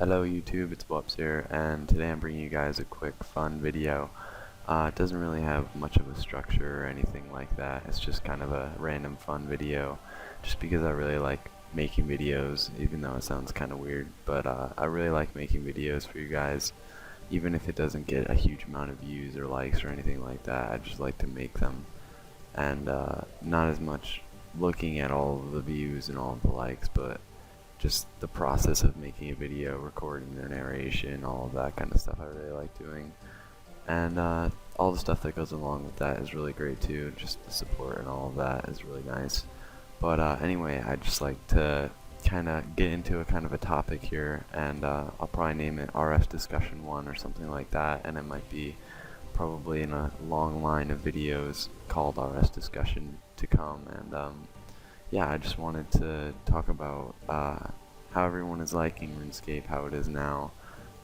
Hello YouTube, it's Wups here, and today I'm bringing you guys a quick fun video. It doesn't really have much of a structure or anything like that. It's just kind of a random fun video, just because I really like making videos, even though it sounds kind of weird. But I really like making videos for you guys, even if it doesn't get a huge amount of views or likes or anything like that. I just like to make them, and not as much looking at all of the views and all of the likes, but just the process of making a video, recording their narration, all of that kind of stuff I really like doing. And all the stuff that goes along with that is really great too. Just the support and all of that is really nice. But anyway, I'd just like to kind of get into a kind of a topic here, and I'll probably name it RS Discussion 1 or something like that, and it might be probably in a long line of videos called RS Discussion to come. And yeah, I just wanted to talk about how everyone is liking RuneScape, how it is now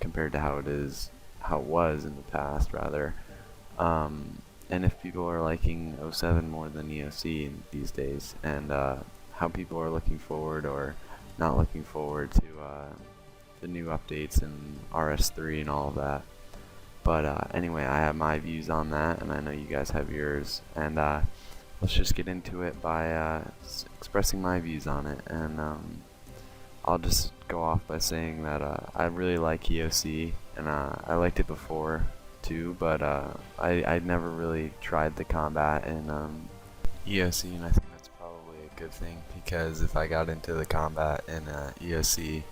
compared to how it was in the past, rather. And if people are liking 07 more than EOC these days, and how people are looking forward or not looking forward to the new updates in RS3 and all of that. But anyway, I have my views on that, and I know you guys have yours, and let's just get into it by expressing my views on it. And I'll just go off by saying that I really like EOC, and I liked it before too, but I'd never really tried the combat in EOC, and I think that's probably a good thing, because if I got into the combat in EOC,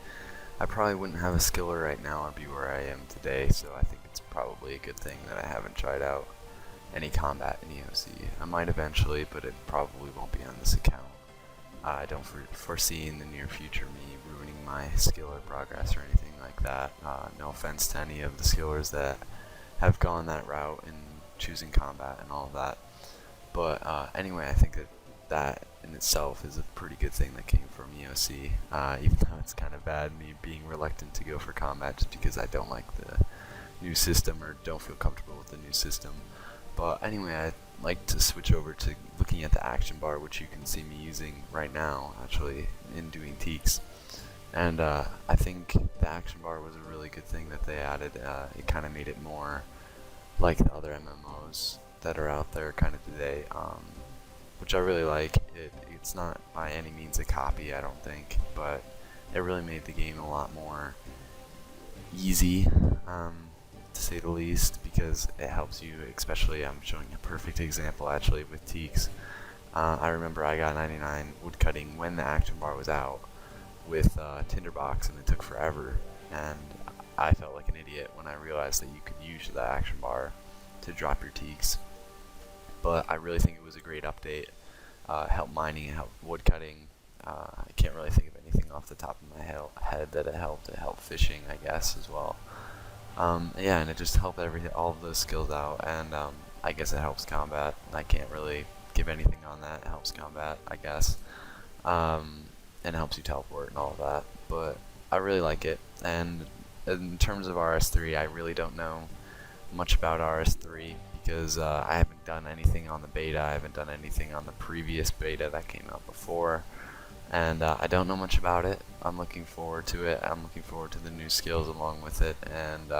I probably wouldn't have a skiller right now or be where I am today. So I think it's probably a good thing that I haven't tried out any combat in EOC. I might eventually, but it probably won't be on this account. I don't foresee in the near future me ruining my skiller progress or anything like that. No offense to any of the skillers that have gone that route in choosing combat and all of that. But anyway, I think that in itself is a pretty good thing that came from EOC, even though it's kind of bad me being reluctant to go for combat just because I don't like the new system or don't feel comfortable with the new system. But anyway, I'd like to switch over to looking at the action bar, which you can see me using right now, actually, in doing Teaks. And I think the action bar was a really good thing that they added. It kind of made it more like the other MMOs that are out there kind of today, which I really like. It's not by any means a copy, I don't think, but it really made the game a lot more easy, to say the least, because it helps you, especially I'm showing a perfect example actually with Teaks. I remember I got 99 woodcutting when the action bar was out with Tinderbox, and it took forever, and I felt like an idiot when I realized that you could use the action bar to drop your Teaks. But I really think it was a great update. It helped mining, it helped woodcutting. I can't really think of anything off the top of my head that it helped. It helped fishing, I guess, as well. Yeah, and it just helped all of those skills out, and I guess it helps combat. I can't really give anything on that. It helps combat, I guess, and it helps you teleport and all of that. But I really like it. And in terms of RS3, I really don't know much about RS3 because I haven't done anything on the beta. I haven't done anything on the previous beta that came out before. And I don't know much about it. I'm looking forward to it. I'm looking forward to the new skills along with it, and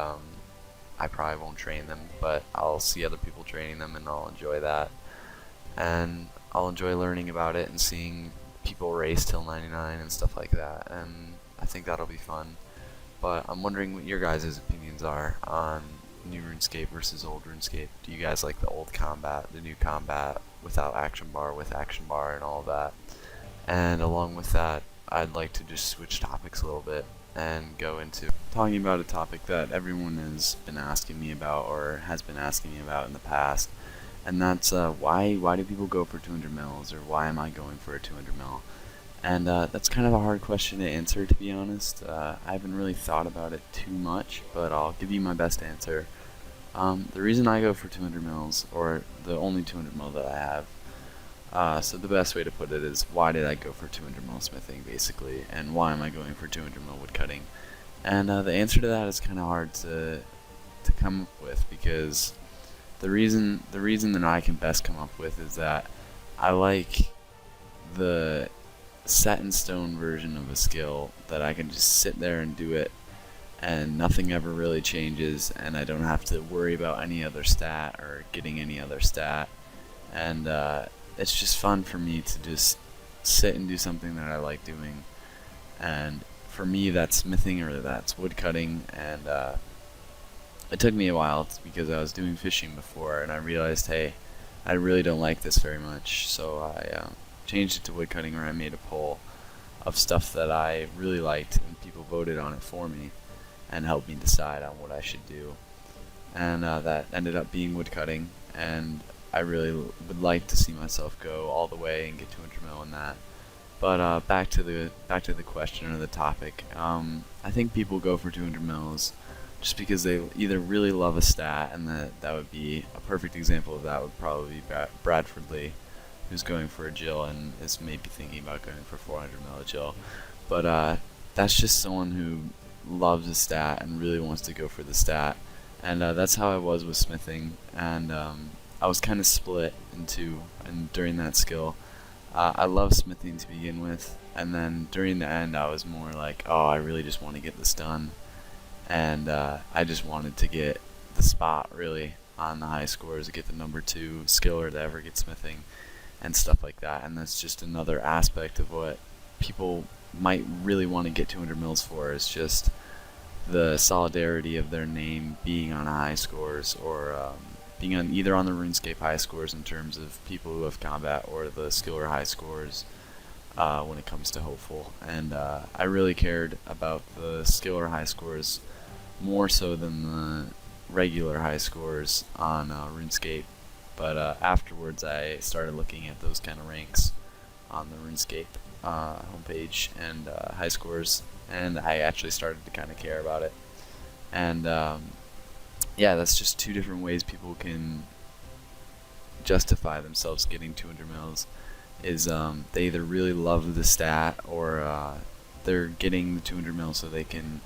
I probably won't train them, but I'll see other people training them, and I'll enjoy that. And I'll enjoy learning about it and seeing people race till 99 and stuff like that, and I think that'll be fun. But I'm wondering what your guys' opinions are on new RuneScape versus old RuneScape. Do you guys like the old combat, the new combat without action bar, with action bar and all that? And along with that, I'd like to just switch topics a little bit and go into talking about a topic that everyone has been asking me about, or has been asking me about in the past, and that's why do people go for 200 mils, or why am I going for a 200 mil? And that's kind of a hard question to answer, to be honest. I haven't really thought about it too much, but I'll give you my best answer. The reason I go for 200 mils, or the only 200 mil that I have, so the best way to put it is, why did I go for 200 mil smithing, basically, and why am I going for 200 mil woodcutting? And the answer to that is kind of hard to come up with, because the reason that I can best come up with is that I like the set in stone version of a skill that I can just sit there and do it and nothing ever really changes, and I don't have to worry about any other stat or getting any other stat, and it's just fun for me to just sit and do something that I like doing. And for me, that's smithing or that's woodcutting, and it took me a while because I was doing fishing before, and I realized, hey, I really don't like this very much, so I changed it to woodcutting, where I made a poll of stuff that I really liked, and people voted on it for me and helped me decide on what I should do. And that ended up being woodcutting, and I really would like to see myself go all the way and get 200 mil in that. But back to the question or the topic. I think people go for 200 mils just because they either really love a stat, and that would be a perfect example of that would probably be Bradford Lee, who's going for a Jill and is maybe thinking about going for 400 mil a Jill. But that's just someone who loves a stat and really wants to go for the stat, and that's how I was with smithing. And I was kind of split into, and during that skill, I love smithing to begin with, and then during the end I was more like, oh, I really just want to get this done, and I just wanted to get the spot really on the high scores, to get the #2 skiller to ever get smithing and stuff like that. And that's just another aspect of what people might really want to get 200 mils for, is just the solidarity of their name being on high scores, or being on either on the RuneScape high scores in terms of people who have combat, or the skiller high scores when it comes to hopeful. And I really cared about the skiller high scores more so than the regular high scores on RuneScape. But afterwards I started looking at those kind of ranks on the RuneScape homepage and high scores, and I actually started to kind of care about it. And yeah, that's just two different ways people can justify themselves getting 200 mils. Is they either really love the stat, or they're getting the 200 mils so they can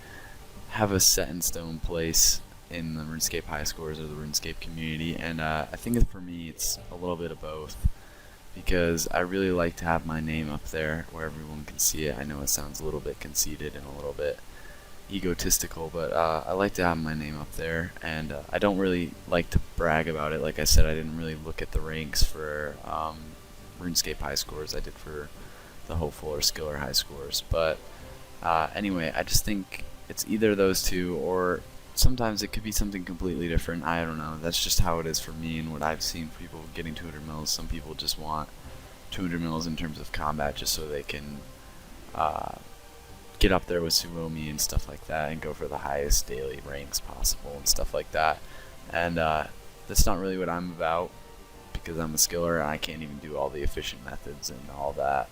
have a set in stone place in the RuneScape high scores or the RuneScape community. And I think for me it's a little bit of both, because I really like to have my name up there where everyone can see it. I know it sounds a little bit conceited and a little bit egotistical, but I like to have my name up there, and I don't really like to brag about it. Like I said, I didn't really look at the ranks for RuneScape high scores. I did for the hopeful or skiller high scores. But anyway, I just think it's either those two, or sometimes it could be something completely different. I don't know. That's just how it is for me and what I've seen people getting 200 mils. Some people just want 200 mils in terms of combat just so they can get up there with Suomi and stuff like that, and go for the highest daily ranks possible and stuff like that. And that's not really what I'm about, because I'm a skiller and I can't even do all the efficient methods and all that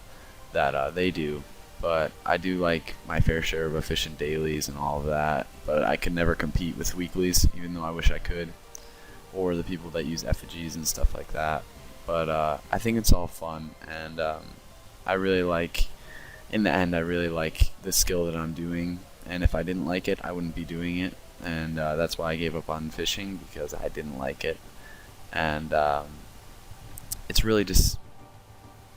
they do. But I do like my fair share of efficient dailies and all of that, but I could never compete with weeklies, even though I wish I could, or the people that use effigies and stuff like that. But I think it's all fun, and I really like, in the end, I really like the skill that I'm doing, and if I didn't like it, I wouldn't be doing it. And that's why I gave up on fishing, because I didn't like it. And it's really just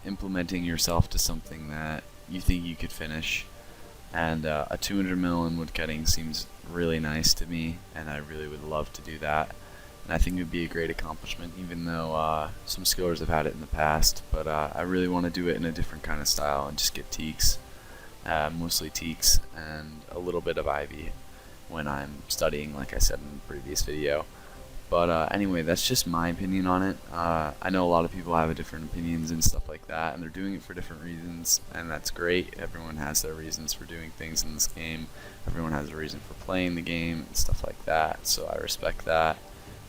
implementing yourself to something that you think you could finish. And a 200 mil in woodcutting seems really nice to me, and I really would love to do that. And I think it would be a great accomplishment, even though some skillers have had it in the past. But I really want to do it in a different kind of style and just get teaks, mostly teaks, and a little bit of ivy when I'm studying, like I said in the previous video. But anyway, that's just my opinion on it. I know a lot of people have different opinions and stuff like that, and they're doing it for different reasons, and that's great. Everyone has their reasons for doing things in this game. Everyone has a reason for playing the game and stuff like that, so I respect that.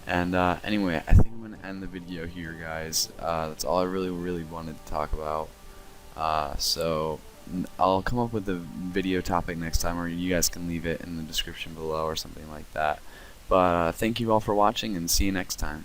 And anyway, I think I'm going to end the video here, guys. That's all I really wanted to talk about. So I'll come up with a video topic next time, or you guys can leave it in the description below or something like that. But thank you all for watching, and see you next time.